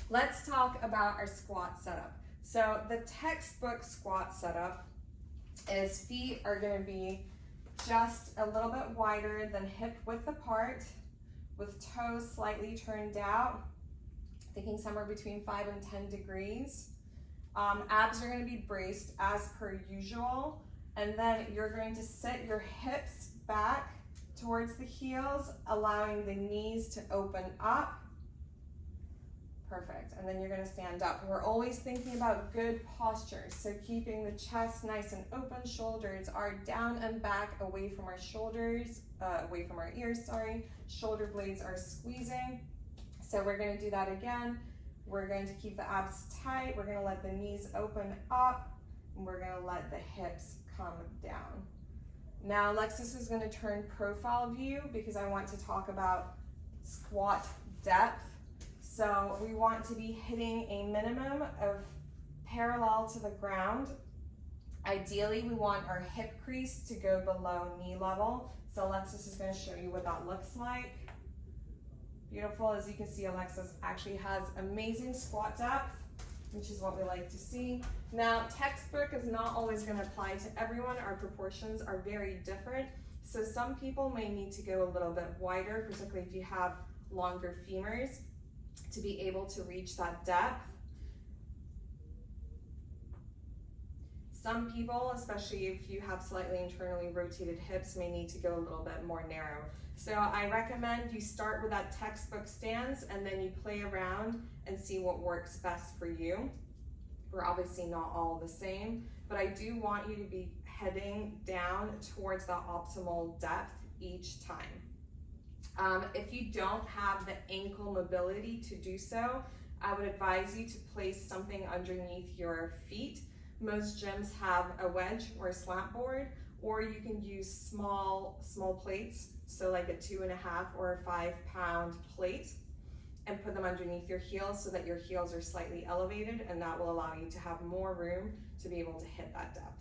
Let's talk about our squat setup. So the textbook squat setup is feet are going to be just a little bit wider than hip width apart, with toes slightly turned out, thinking somewhere between 5 and 10 degrees. Abs are going to be braced as per usual, and then you're going to sit your hips back towards the heels, allowing the knees to open up. Perfect. And then you're going to stand up. We're always thinking about good posture, so keeping the chest nice and open, shoulders are down and back, away from our shoulders, away from our ears, sorry. Shoulder blades are squeezing. So we're going to do that again. We're going to keep the abs tight. We're going to let the knees open up, and we're going to let the hips come down. Now Alexis is going to turn profile view because I want to talk about squat depth. So we want to be hitting a minimum of parallel to the ground. Ideally, we want our hip crease to go below knee level. So Alexis is going to show you what that looks like. Beautiful. As you can see, Alexis actually has amazing squat depth, which is what we like to see. Now, textbook is not always going to apply to everyone. Our proportions are very different. So some people may need to go a little bit wider, particularly if you have longer femurs, to be able to reach that depth. Some people, especially if you have slightly internally rotated hips, may need to go a little bit more narrow. So I recommend you start with that textbook stance and then you play around and see what works best for you. We're obviously not all the same, but I do want you to be heading down towards the optimal depth each time. If you don't have the ankle mobility to do so, I would advise you to place something underneath your feet. Most gyms have a wedge or a slant board, or you can use small plates, so like a 2.5 or a 5 pound plate, and put them underneath your heels so that your heels are slightly elevated, and that will allow you to have more room to be able to hit that depth.